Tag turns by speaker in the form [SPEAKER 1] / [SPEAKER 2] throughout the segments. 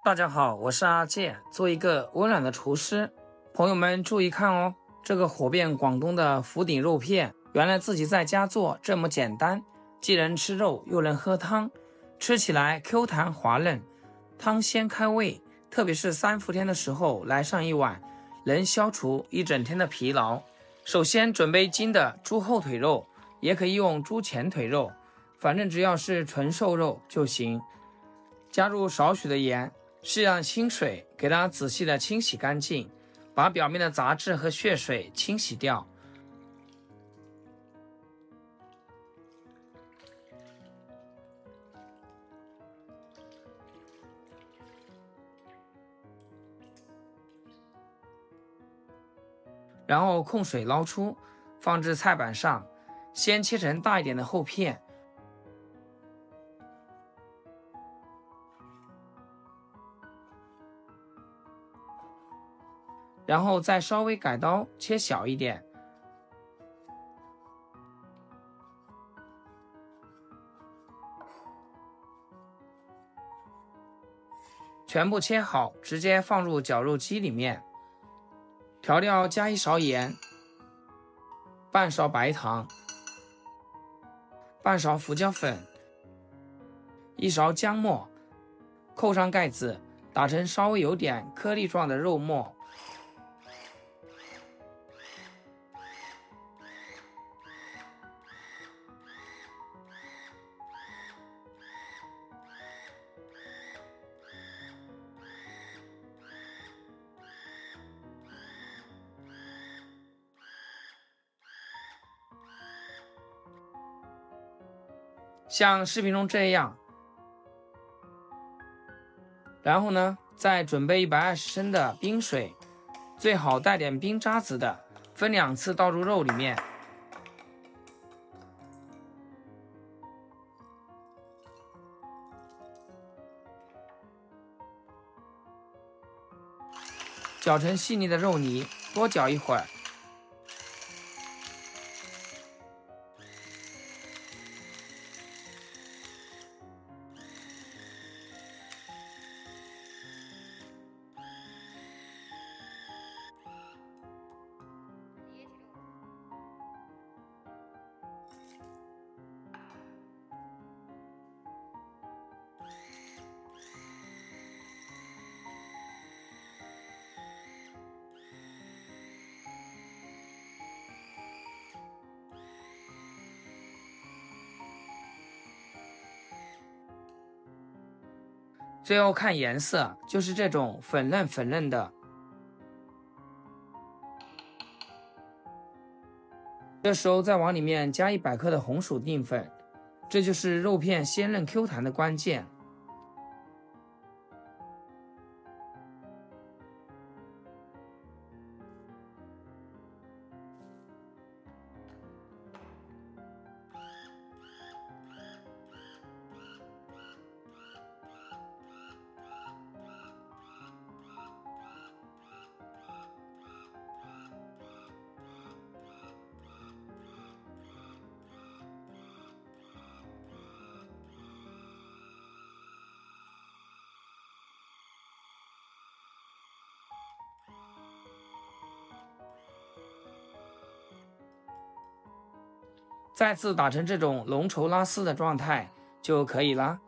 [SPEAKER 1] 大家好，我是阿健，做一个温暖的厨师。朋友们注意看哦，这个火遍广东的福鼎肉片，原来自己在家做这么简单，既能吃肉又能喝汤，吃起来 Q 弹滑嫩，汤鲜开胃，特别是3伏天的时候来上一碗，能消除一整天的疲劳。首先准备筋的猪后腿肉，也可以用猪前腿肉，反正只要是纯瘦肉就行。加入少许的盐，适量清水，给它仔细的清洗干净，把表面的杂质和血水清洗掉。然后控水捞出，放置菜板上，先切成大一点的厚片。然后再稍微改刀切小一点，全部切好，直接放入绞肉机里面。调料加1勺盐，半勺白糖，半勺胡椒粉，1勺姜末，扣上盖子，打成稍微有点颗粒状的肉末。像视频中这样，然后呢，再准备120升的冰水，最好带点冰渣子的，分2次倒入肉里面。搅成细腻的肉泥，多搅一会儿。最后看颜色，就是这种粉嫩粉嫩的。这时候再往里面加100克的红薯淀粉，这就是肉片鲜嫩 Q 弹的关键。再次打成这种浓稠拉丝的状态就可以了。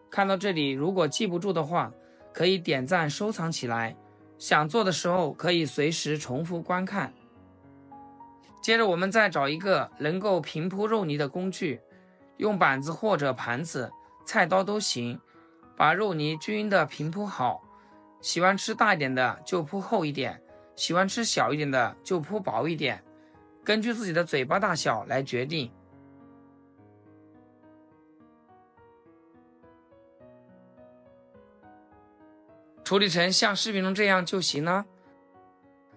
[SPEAKER 1] 看到这里，如果记不住的话，可以点赞收藏起来，想做的时候可以随时重复观看。接着我们再找一个能够平铺肉泥的工具，用板子或者盘子、菜刀都行，把肉泥均匀的平铺好。喜欢吃大一点的就铺厚一点，喜欢吃小一点的就铺薄一点，根据自己的嘴巴大小来决定。处理成像视频中这样就行了。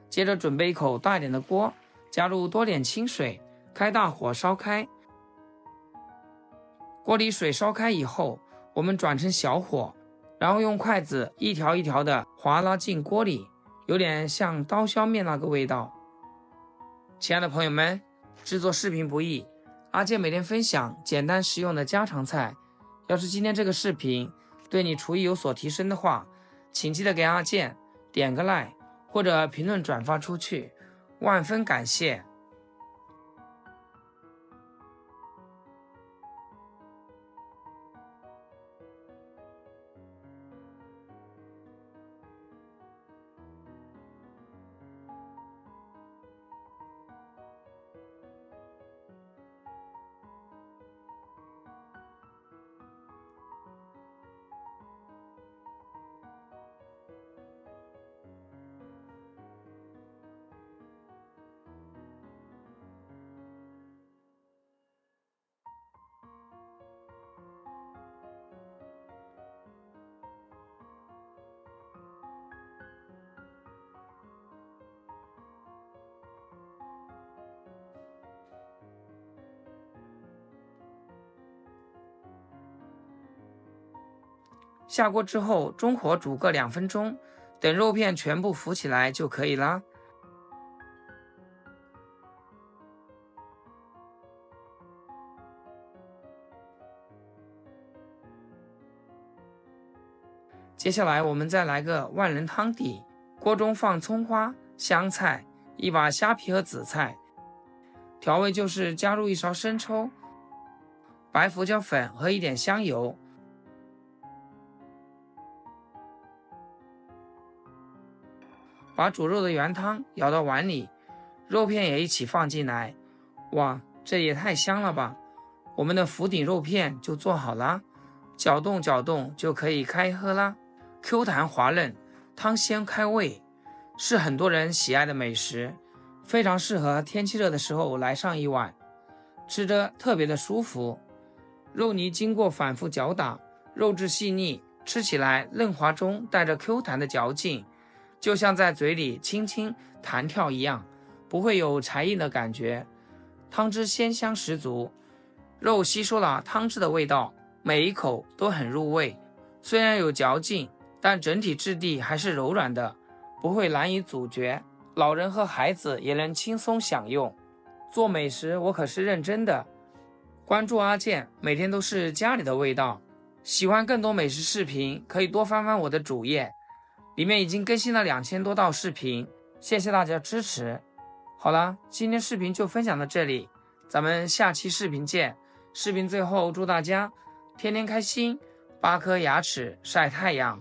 [SPEAKER 1] 接着准备一口大一点的锅，加入多点清水，开大火烧开。锅里水烧开以后，我们转成小火，然后用筷子一条一条的划拉进锅里，有点像刀削面那个味道。亲爱的朋友们，制作视频不易，阿健每天分享简单实用的家常菜。要是今天这个视频对你厨艺有所提升的话，请记得给阿健点个 like 或者评论转发出去，万分感谢。下锅之后，中火煮个2分钟，等肉片全部浮起来就可以啦。接下来我们再来个万能汤底，锅中放葱花、香菜、一把虾皮和紫菜，调味就是加入1勺生抽、白胡椒粉和一点香油。把煮肉的原汤舀到碗里，肉片也一起放进来。哇，这也太香了吧！我们的福鼎肉片就做好了，搅动搅动就可以开喝啦。Q 弹滑嫩，汤鲜开胃，是很多人喜爱的美食，非常适合天气热的时候来上一碗，吃着特别的舒服。肉泥经过反复搅打，肉质细腻，吃起来嫩滑中带着 Q 弹的嚼劲，就像在嘴里轻轻弹跳一样，不会有柴硬的感觉。汤汁鲜香十足，肉吸收了汤汁的味道，每一口都很入味。虽然有嚼劲，但整体质地还是柔软的，不会难以咀嚼，老人和孩子也能轻松享用。做美食我可是认真的，关注阿健，每天都是家里的味道。喜欢更多美食视频，可以多翻翻我的主页，里面已经更新了2000多道视频，谢谢大家支持。好了，今天视频就分享到这里，咱们下期视频见。视频最后祝大家天天开心，8颗牙齿晒太阳。